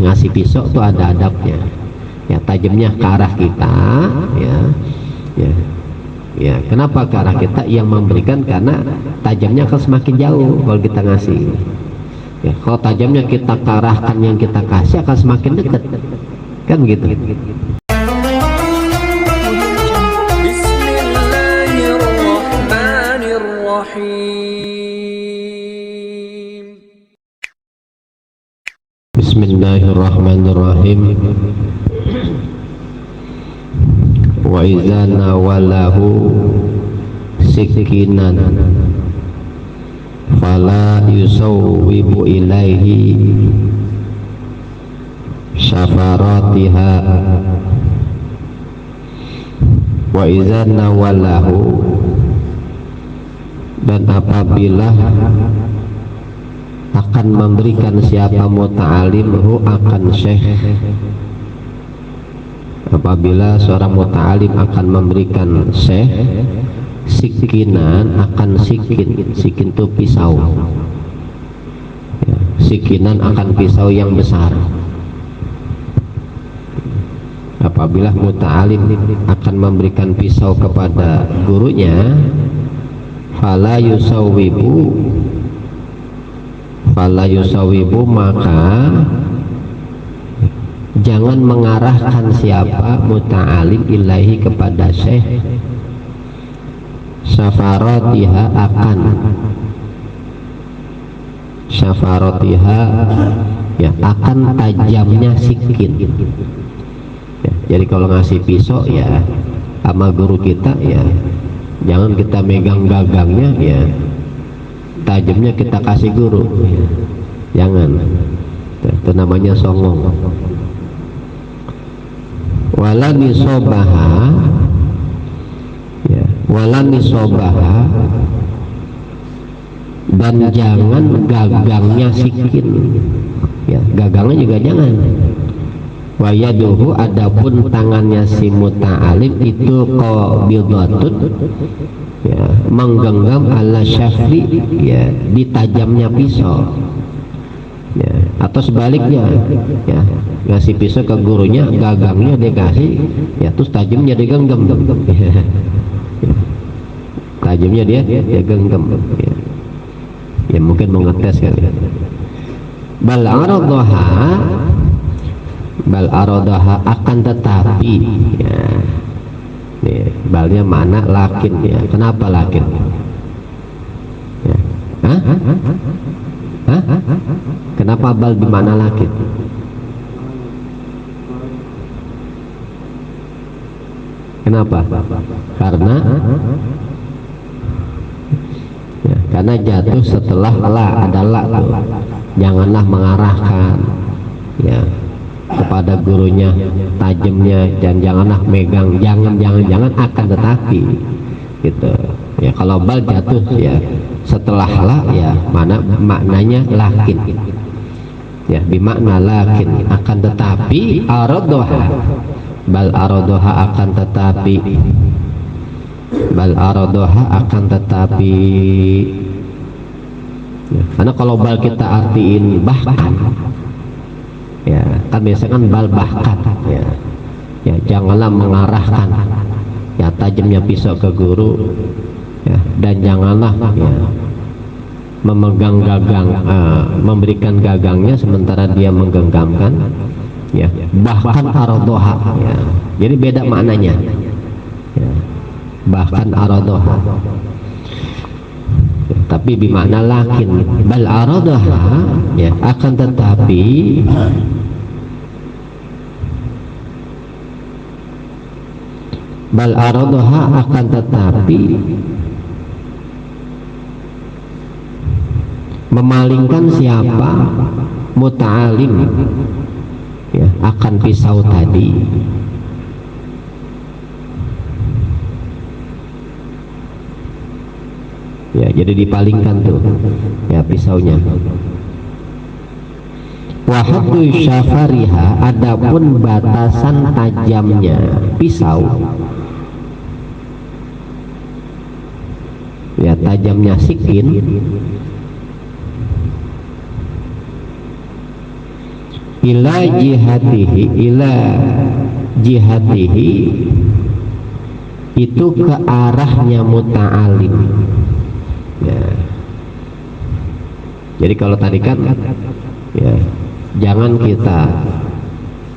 ngasih pisau tuh ada adabnya. Ya, tajamnya ke arah kita, ya. Kenapa ke arah kita yang memberikan? Karena tajamnya akan semakin jauh kalau kita ngasih. Ya, kalau tajamnya kita ke arahkan yang kita kasih akan semakin dekat, kan gitu. Bismillahirrahmanirrahim. Wa iza nawalahu sikinan fala yusawwibu ilaihi syafaratiha. Wa iza nawalahu, dan apabila akan memberikan siapa muta'alim akan syekh, apabila seorang muta'alim akan memberikan syekh sikinan, akan sikin itu pisau ya, sikinan akan pisau yang besar. Apabila muta'alim akan memberikan pisau kepada gurunya, fala yusawibu, maka jangan mengarahkan siapa muta'alim ilahi kepada syekh syafaratiha, ya, akan tajamnya sikin ya. Jadi kalau ngasih pisau ya sama guru kita, ya jangan kita megang gagangnya, ya tajamnya kita kasih guru, jangan. Itu namanya songong. Wala nisobaha, ya, wala nisobaha, dan jangan gagangnya sikin, ya gagangnya juga jangan. Wayaduhu, adapun tangannya si muta'alim itu qabidatun, ya menggenggam ala syafri, ya di tajamnya pisau, ya, atau sebaliknya, ya ngasih pisau ke gurunya, gagangnya dia kasih, ya terus tajamnya digenggam, ya. Tajamnya dia genggam, ya. Ya mungkin mau ngetes kali. Bal aradaha, akan tetapi, ya, nih, balnya mana lakin, ya. Kenapa lakin? Ya. Kenapa bal di mana lakin? Kenapa? Karena jatuh setelah la, ada la tuh. Janganlah mengarahkan, ya, kepada gurunya tajamnya, dan janganlah megang, jangan akan tetapi gitu ya. Kalau bal jatuh ya setelah la, ya mana maknanya lakin, ya bimakna lakin, akan tetapi aradoha, bal aradoha, akan tetapi, bal aradoha, akan tetapi, ya, karena kalau bal kita artiin bahkan, ya kan biasanya kan bal bahkan, ya janganlah mengarahkan, ya tajamnya pisau ke guru, ya, dan janganlah, ya, memegang gagang, memberikan gagangnya sementara dia menggenggamkan, ya bahkan aradoha, ya jadi beda maknanya, ya, bahkan aradoha, ya, tapi bimakna lakin, bal aradoha, ya akan tetapi, bal aradoha, akan tetapi memalingkan siapa muta'alim, ya akan pisau tadi, ya jadi dipalingkan tuh, ya pisaunya. Wahadu syafariha, adapun batasan tajamnya pisau, ya tajamnya sikin, ila jihatihi itu ke arahnya muta'alim. Ya. Jadi kalau tadi kan ya, jangan kita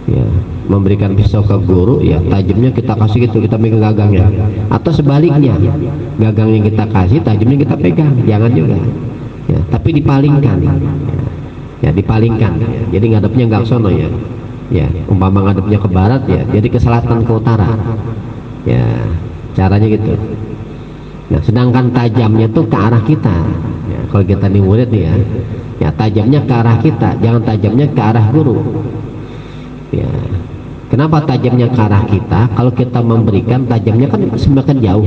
ya memberikan pisau ke guru, ya tajamnya kita kasih gitu, kita pegang gagangnya, atau sebaliknya gagangnya kita kasih, tajamnya kita pegang, jangan juga ya, tapi dipalingkan ya, dipalingkan ya. Jadi ngadepnya nggak ke sono ya, ya umpama ngadepnya ke barat ya, jadi ke selatan ke utara ya, caranya gitu. Nah sedangkan tajamnya tuh ke arah kita ya, kalau kita nih murid nih ya tajamnya ke arah kita, jangan tajamnya ke arah guru ya. Kenapa tajamnya ke arah kita? Kalau kita memberikan, tajamnya kan semakin jauh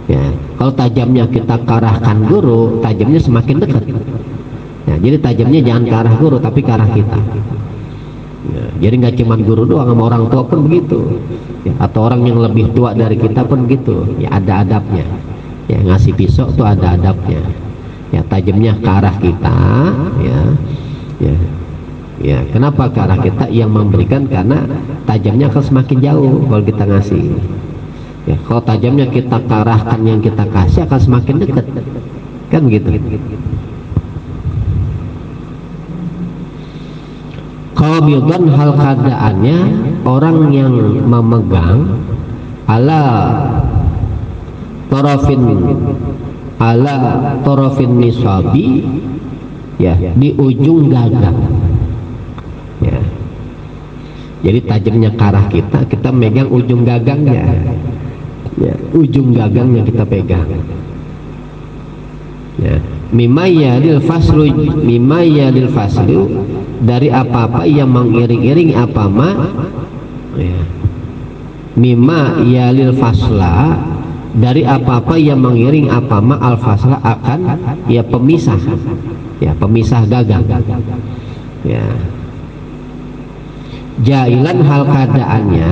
ya. Kalau tajamnya kita ke arahkan guru, tajamnya semakin dekat ya. Jadi tajamnya jangan ke arah guru tapi ke arah kita ya. Jadi nggak cuma guru doang, sama orang tua pun begitu ya, atau orang yang lebih tua dari kita pun begitu ya, ada adabnya ya. Ngasih pisau tuh ada adabnya ya, tajamnya ke arah kita ya, ya. Ya, kenapa ke arah kita yang memberikan? Karena tajamnya akan semakin jauh kalau kita ngasih. Ya, kalau tajamnya kita ke arahkan yang kita kasih akan semakin dekat. Kan begitu. Qabidhan hal keadaannya orang yang memegang ala tarafin nisabi ya, di ujung gagang. Ya. Jadi tajamnya ke arah kita, kita megang ujung gagangnya ya, ujung gagangnya kita pegang ya. Mimma yalil faslu dari apa-apa yang mengiring-iring apa-ma ya. Mimma yalil fasla dari apa-apa yang mengiring apa-ma al fasla akan ya pemisah ya, pemisah gagang ya. Jailan hal keadaannya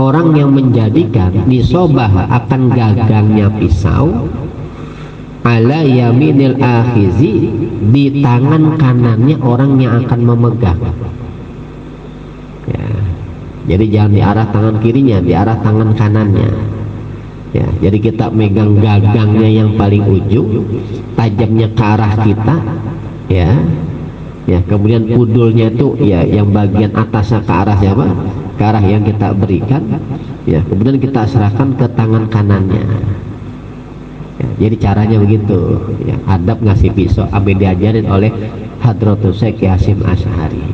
orang yang menjadikan nisobah akan gagangnya pisau ala yaminil akhizi di tangan kanannya orang yang akan memegang ya. Jadi jangan di arah tangan kirinya, di arah tangan kanannya ya. Jadi kita megang gagangnya yang paling ujung, tajamnya ke arah kita ya. Ya, kemudian pudulnya itu ya yang bagian atasnya ke arah siapa? Ke arah yang kita berikan. Ya, kemudian kita serahkan ke tangan kanannya. Ya, jadi caranya begitu. Ya, adab ngasih pisau sampai diajarin oleh Hadratus Syekh Hasyim Asy'ari.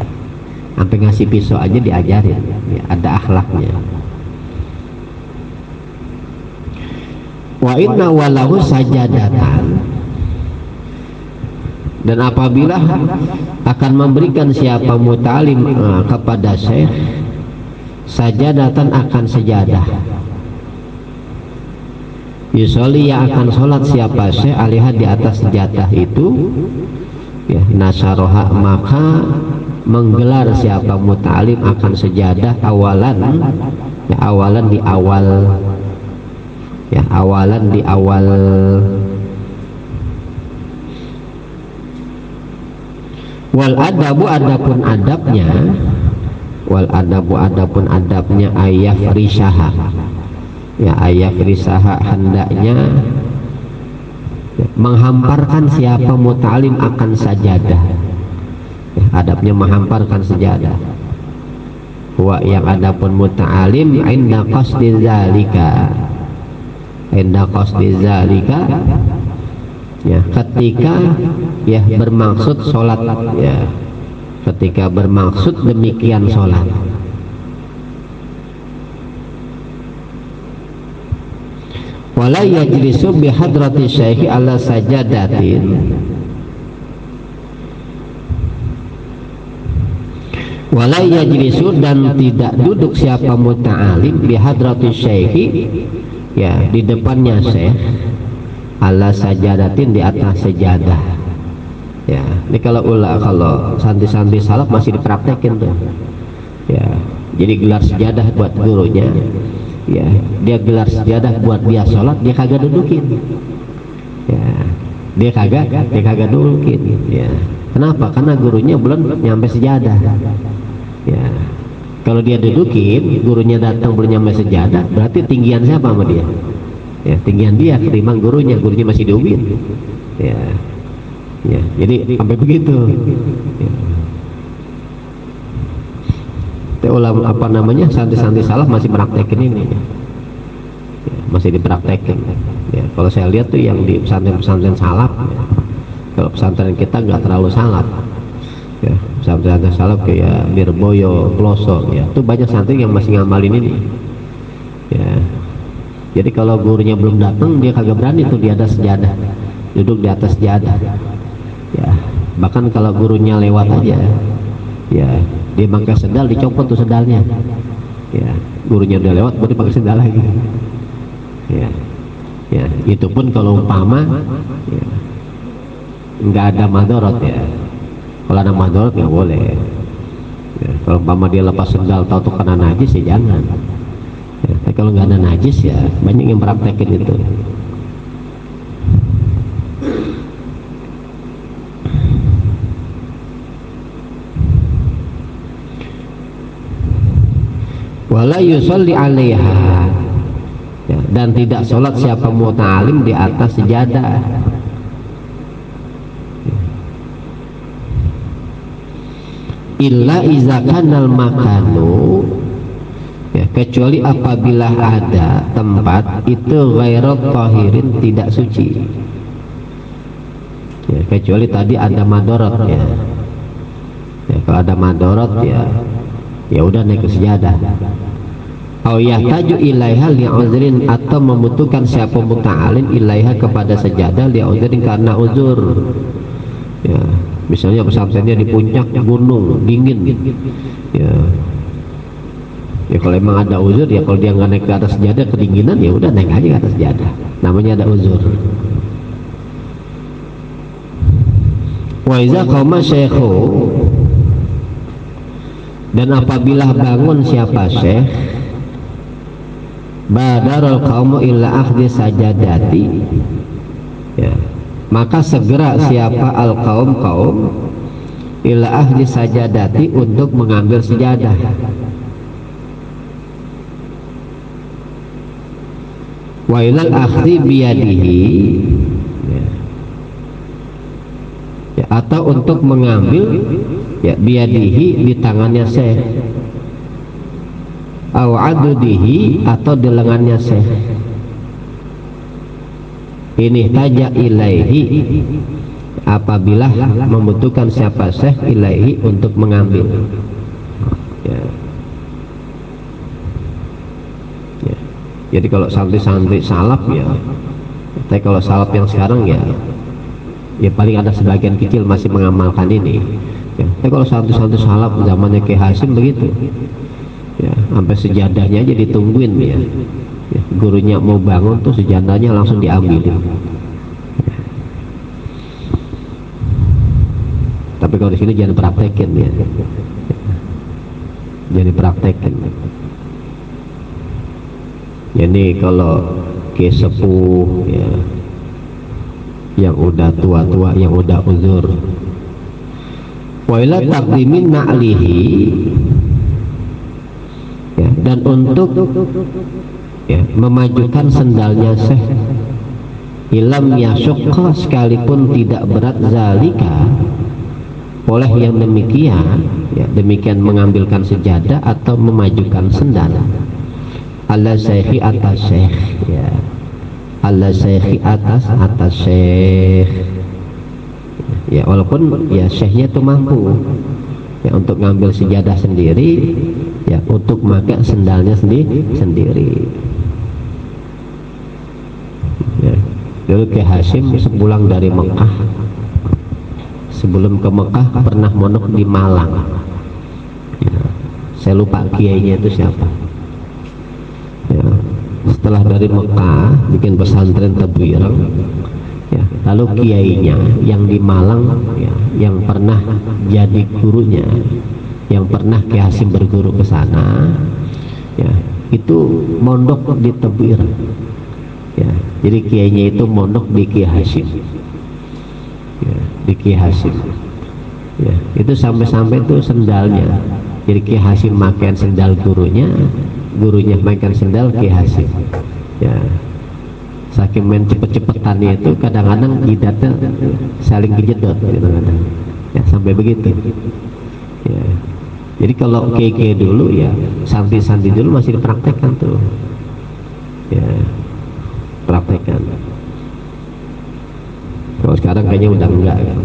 Sampai ngasih pisau aja diajarin. Ya, ada akhlaknya. Wa inna walahu sajadatan. Dan apabila akan memberikan siapa muta'alim kepada syekh sajadatan akan sejadah, yusoli yang akan sholat siapa syekh alihah di atas sejadah itu ya, nasaroha maka menggelar siapa muta'alim akan sejadah awalan ya, awalan di awal ya, awalan di awal wal adabu adapun adabnya, wal adabu adapun adabnya ayah risaha ya, ayah risaha hendaknya ya, menghamparkan siapa muta'alim akan sajadah ya, adabnya menghamparkan sajadah wa yang adapun muta'alim inda qasdi zalika, inda qasdi zalika ya, ketika ya bermaksud sholat ya, ketika bermaksud demikian sholat. Wala yajlisu bihadrati syekhi ala sajadatin wala yajlisu dan tidak duduk siapa muta'alim bihadrati syekhi ya, di depannya syekh ala sajadatin di atas sejadah ya. Ini kalau santri-santri salaf masih dipraktekin tuh ya. Jadi gelar sejadah buat gurunya ya, dia gelar sejadah buat dia sholat, dia kagak dudukin ya, dia kagak dudukin ya. Kenapa? Karena gurunya belum nyampe sejadah Kalau dia dudukin, gurunya datang belum nyampe sejadah, berarti tinggian siapa sama dia? Ya, tinggian dia ketimbang gurunya masih diubin. Ya, ya, jadi sampai begitu. Ya. Ulama apa namanya, santri-santri salaf masih praktekin ini. Ya, masih dipraktekin. Ya, kalau saya lihat tuh yang di pesantren-pesantren salaf, ya. Kalau pesantren kita nggak terlalu salaf. Ya, pesantren salaf kayak Lirboyo, Pelosok, ya, itu banyak santri yang masih ngamalin ini. Ya, jadi kalau gurunya belum datang, dia kagak berani tuh di atas sejadah, duduk di atas sejadah. Ya, bahkan kalau gurunya lewat aja, ya, dia pakai sendal, dicopot tuh sendalnya. Ya, gurunya udah lewat, baru pakai sendal lagi. Ya, ya, itu pun kalau umpama, ya, nggak ada madorot ya. Kalau ada madorot nggak boleh. Ya, kalau umpama dia lepas sendal tahu tuh kena najis ya jangan. Ya, tapi kalau nggak ada najis ya banyak yang praktekin itu. Wala yusolli alaiha, ya, dan tidak sholat siapa muta'alim di atas sejadah. Illa iza kanal makanu, ya, kecuali apabila ada tempat itu ghairat tahirin, tidak suci. Ya, kecuali tadi ada madorot ya. Ya, kalau ada madorot ya, ya udah naik ke sejadah. Au yahtaju ilaiha li'uzrin, atau membutuhkan siapa muta'alim ilaiha kepada sejadah li'uzrin karena uzur. Ya, misalnya pesantrennya di puncak gunung dingin. Ya, ya kalau emang ada uzur ya, kalau dia nggak naik ke atas sejadah kedinginan ya udah naik aja ke atas sejadah. Namanya ada uzur. Wa iza qama syekhu, dan apabila bangun siapa syekh, badarul qaumu illa akhdhi sajadati, ya, maka segera siapa al kaum ila ahli sajadati, untuk mengambil sejadah. Wa ilal akhdi biyadihi, ya, ya, atau untuk mengambil ya biyadihi, di tangannya syekh, au adudihi, atau di lengannya syekh. Ini taja ilaihi, apabila membutuhkan siapa syekh ilaihi untuk mengambil. Ya. Ya. Jadi kalau santri-santri salaf ya, tapi kalau salaf yang sekarang ya, ya paling ada sebagian kecil masih mengamalkan ini. Ya. Tapi kalau santri-santri salaf zamannya Ki Hasim begitu, ya, sampai sejadahnya aja ditungguin ya. Ya, gurunya mau bangun tuh sejadahnya langsung diambil. Tapi kalau di sini jangan praktekin ya, jangan praktekin. Jadi kalau ke sepuh ya, yang udah tua-tua, yang udah uzur, wa ila taqdimin na'lihi, ya, dan untuk ya, memajukan sendalnya syekh, ilam yasukka, sekalipun tidak berat, zalika, oleh yang demikian, ya, demikian mengambilkan sejadah atau memajukan sendal, ala syekhi, atas syekh, ya, ala syekhi, atas syekh, ya, walaupun ya syekhnya itu mampu ya untuk ngambil sejadah sendiri, ya, untuk pakai sendalnya sendiri. Ya, dulu Ki Hasim sepulang dari Mekah, sebelum ke Mekah pernah mondok di Malang. Ya, saya lupa kiainya itu siapa. Ya, setelah dari Mekah bikin pesantren Tebuireng, ya, lalu kiainya yang di Malang, ya, yang pernah jadi gurunya, yang pernah Ki Hasim berguru ke sana, ya, itu mondok di Tebuireng. Ya, jadi kiainya itu mondok di Ki Hasim, ya, di Ki Hasim. Ya, itu sampai-sampai itu sendalnya Jadi Ki Hasim makan sendal gurunya, gurunya makan sendal Ki Hasim. Ya, saking main cepet-cepetannya itu kadang-kadang jidatnya saling kejedot kadang-kadang. Ya, sampai begitu. Ya. Jadi kalau keke dulu ya, santi-santi dulu masih dipraktekkan tuh. Ya, praktekkan. Kalau sekarang kayaknya udah enggak ya.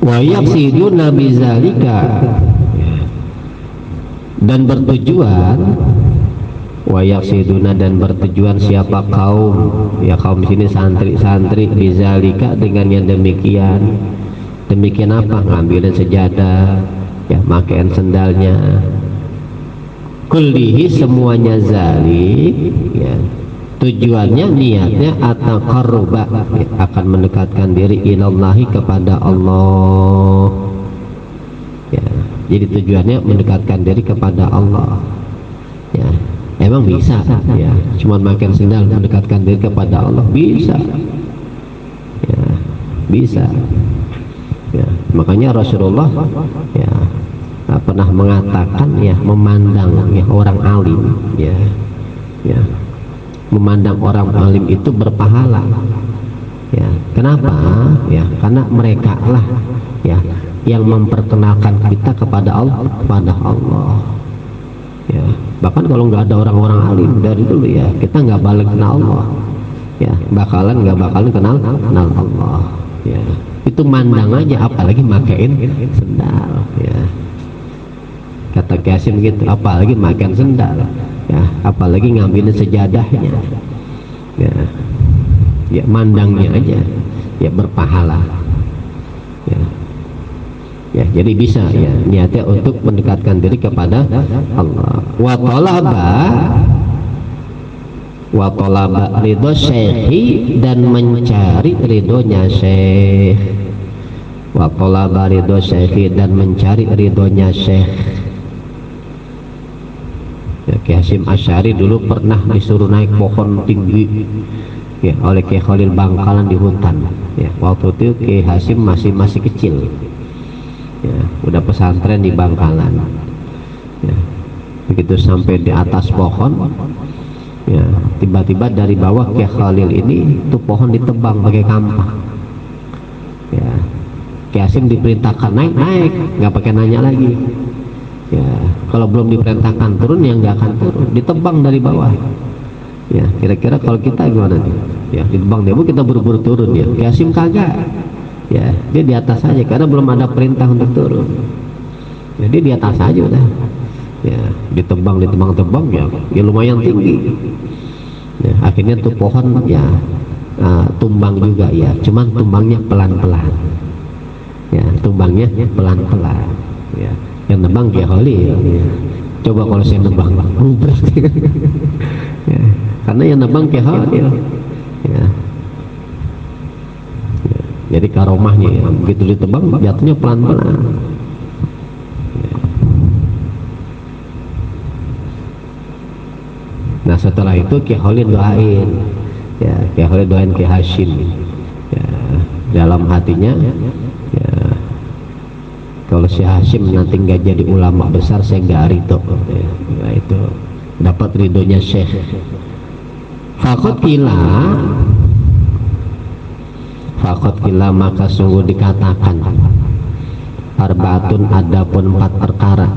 Wa yaqsiduna bizalika, dan bertujuan, wa yaqsiduna dan bertujuan siapa kaum, ya kaum di sini santri-santri, bizalika dengan yang demikian. Demikian apa? Ngambilin sejadah, ya pakaian sendalnya, kullihi semuanya zalik, ya. Tujuannya, niatnya at-taqarruba, ya, akan mendekatkan diri ilallahi kepada Allah. Ya, jadi tujuannya mendekatkan diri kepada Allah. Ya, emang bisa, ya. Cuman makan sendal mendekatkan diri kepada Allah bisa. Ya, bisa. Ya, makanya Rasulullah ya pernah mengatakan ya, memandang ya orang alim, ya, ya. Memandang orang alim itu berpahala, ya. Kenapa? Ya, karena mereka lah ya yang memperkenalkan kita kepada Allah, ya. Bahkan kalau nggak ada orang-orang alim dari dulu ya, kita nggak balik kenal Allah, ya, nggak bakalan kenal Allah, ya. Itu mandang aja, apalagi makain sendal, ya. Kata Qasim gitu, apalagi makan sendal, ya, apalagi ngambilin sejadahnya, ya, ya mandangnya aja ya berpahala, ya, ya. Jadi bisa ya niatnya untuk mendekatkan diri kepada Allah. Wa talaba ridho syekhi, dan mencari ridhonya syekh. Wa talaba ridho syekhi, dan mencari ridhonya syekh. Ya, Ki Hasim Asy'ari dulu pernah disuruh naik pohon tinggi ya oleh Ki Khalil Bangkalan di hutan. Ya, waktu itu Ki Hasim masih kecil. Ya, udah pesantren di Bangkalan. Ya, begitu sampai di atas pohon, ya, tiba-tiba dari bawah Ki Khalil ini tuh pohon ditebang pakai kampak. Ya, Ki Hasim diperintahkan naik, nggak pakai nanya lagi. Ya, kalau belum diperintahkan turun ya nggak akan turun, ditebang dari bawah. Ya, kira-kira kalau kita gimana nih? Ya, ditebang dia, kita buru-buru turun ya. Ki Hasim kagak. Ya, dia di atas aja karena belum ada perintah untuk turun. Ya, dia di atas aja udah. Ya, ditebang ya, ya lumayan tinggi. Ya, akhirnya tuh pohon ya tumbang juga ya, cuman tumbangnya pelan-pelan. Ya, tumbangnya pelan-pelan. Ya. Yang nebang Ki Khalil, ya. Coba kalau saya nebang rubrak. Ya, karena yang nebang Ki Khalil, ya. Ya, jadi karomahnya ya, begitu ditebang jatuhnya pelan-pelan. Ya. Nah setelah itu Ki Khalil doain, ya, Ki Khalil doain Ki Hasim, ya, dalam hatinya ya, kalau si Hasim nanti nggak jadi ulama besar saya nggak ridho, ya. Nah, itu dapat ridhonya Syekh. Fakot kila maka sungguh dikatakan, arbaatun adapun 4 perkara,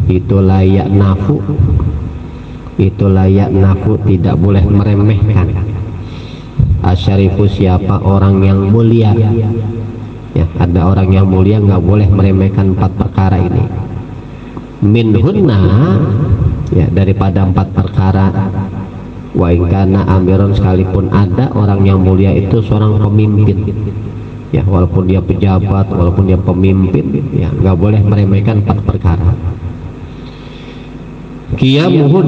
itu layak nafu tidak boleh meremehkan. Asyarifu siapa orang yang mulia, ya, ada orang yang mulia nggak boleh meremehkan 4 perkara ini. Minhunna, ya, daripada 4 perkara, wa ingkana amiron, sekalipun ada orang yang mulia itu seorang pemimpin, ya, walaupun dia pejabat, walaupun dia pemimpin, ya, nggak boleh meremehkan 4 perkara. Qiyamuhu,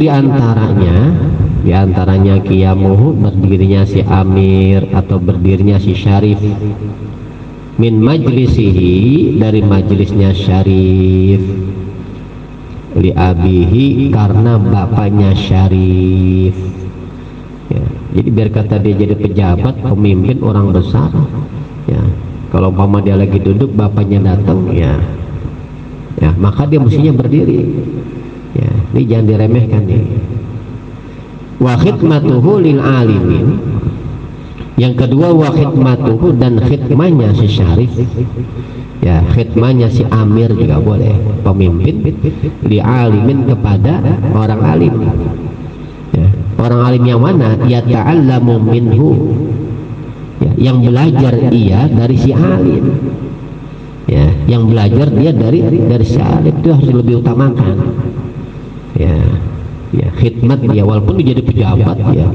diantaranya qiyamuhu, berdirinya si amir atau berdirinya si syarif, min majlisihi, dari majelisnya syarif, li abihi, karena bapaknya syarif, ya, Jadi biar kata dia jadi pejabat, pemimpin, orang besar, ya kalau umpama dia lagi duduk bapaknya datang, ya maka dia mestinya berdiri. Ya, ini jangan diremehkan nih. Wa khidmatuhu lil alimin. Yang kedua, wa khidmatuhu, dan khidmahnya si syarif, ya khidmahnya si amir juga boleh, pemimpin, li alimin, kepada orang alim. Ya, orang alim yang mana? Ya ta'allamu minhu, ya, yang belajar ia dari si alim. Ya, yang belajar dia dari si alim, itu harus lebih utamakan. Ya khidmat dia, walaupun dia jadi pejabat, ya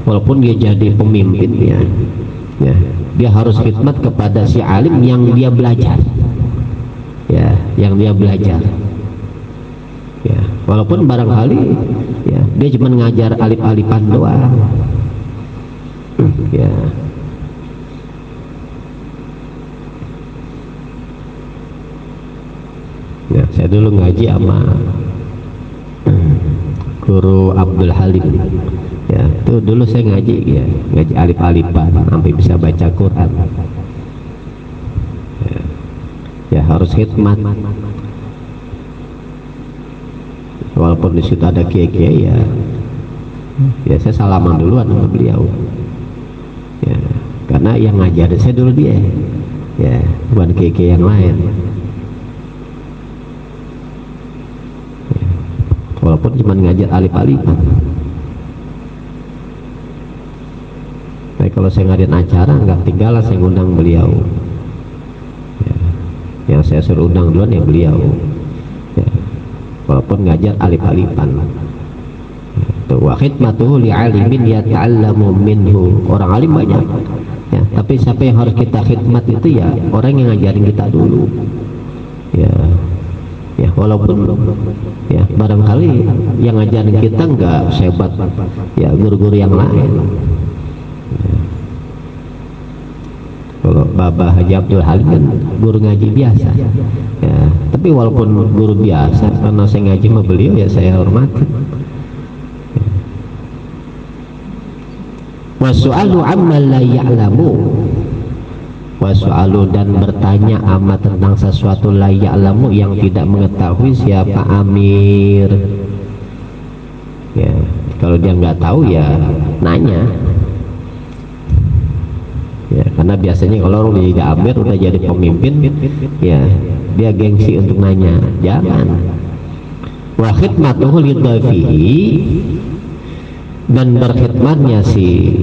walaupun dia jadi pemimpin, ya dia harus khidmat kepada si alim yang dia belajar, ya yang dia belajar. Ya walaupun barangkali ya dia cuma ngajar alif-alifan doang, ya saya dulu ngaji sama Guru Abdul Halim, ya itu dulu saya ngaji, ya ngaji alif-alifan sampai bisa baca Quran. Ya harus khidmat, walaupun di situ ada kiai-kiai, ya saya salaman duluan sama beliau, ya karena yang ngajar saya dulu dia, ya bukan kiai-kiai yang lain. Walaupun cuma ngajar alif-alifan. Tapi kalau saya ngadain acara, nggak tinggalan saya ngundang beliau, ya, yang saya suruh undang duluan ya beliau, ya, walaupun ngajar alif-alifan. Wa khidmatuhu li alimin yata'allamu minhu. Orang alim banyak, ya, tapi siapa yang harus kita khidmat itu ya orang yang ngajarin kita dulu, ya walaupun ya barangkali yang ngajarin kita nggak sehebat ya guru-guru yang lain. Ya. Kalau Bapak Haji Abdul Halim kan guru ngaji biasa, ya tapi walaupun guru biasa, karena saya ngaji sama beliau ya saya hormati. Wasu'alu amma la ya'lamu, wasu'alu, dan bertanya amat tentang sesuatu la ya'lamu, yang tidak mengetahui siapa amir. Ya kalau dia nggak tahu ya nanya, ya karena biasanya kalau orang jadi amir udah jadi pemimpin, ya dia gengsi untuk nanya. Jangan. Wa khidmatuhu lidhafihi, dan berkhidmatnya si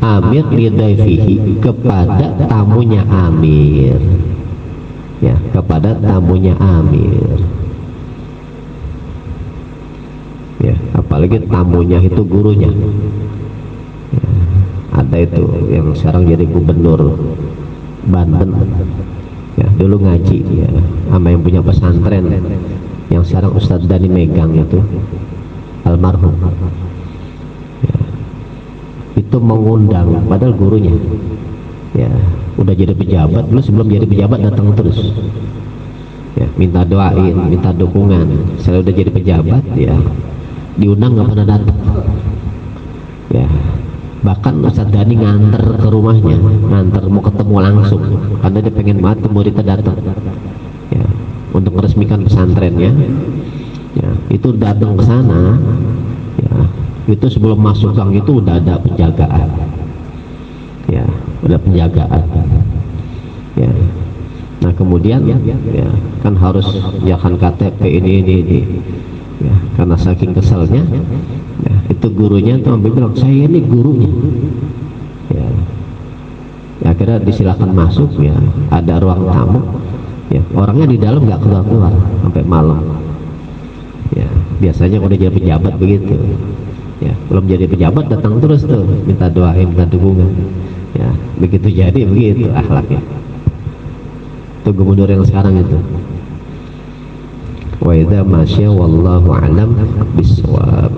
amir lidhaifihi, kepada tamunya amir, ya kepada tamunya amir, ya apalagi tamunya itu gurunya, ya, ada itu yang sekarang jadi gubernur Banten, ya dulu ngaji ya sama yang punya pesantren yang sekarang Ustadz Dani megang itu, almarhum, ya, itu mengundang padahal gurunya ya udah jadi pejabat, dulu sebelum jadi pejabat datang terus, ya minta doain, minta dukungan. Saya udah jadi pejabat ya diundang nggak pernah datang, ya bahkan Ustadz Dani nganter ke rumahnya, nganter mau ketemu langsung karena dia pengen banget muridnya datang, ya untuk meresmikan pesantrennya. Ya itu datang ke sana, ya itu sebelum masuk gang itu udah ada penjagaan, ya udah penjagaan, ya nah kemudian ya kan harus jakan KTP ini, ya karena saking keselnya, ya itu gurunya tuh sampai bilang saya ini gurunya, ya akhirnya disilakan masuk, ya ada ruang tamu, ya orangnya di dalam nggak keluar sampai malam. Ya biasanya udah jadi pejabat begitu, ya belum jadi pejabat datang terus tuh minta doain, minta dukungan, ya begitu jadi begitu akhlaknya. Itu gubernur yang sekarang itu. Wa idza masya wallahu alam bisawab.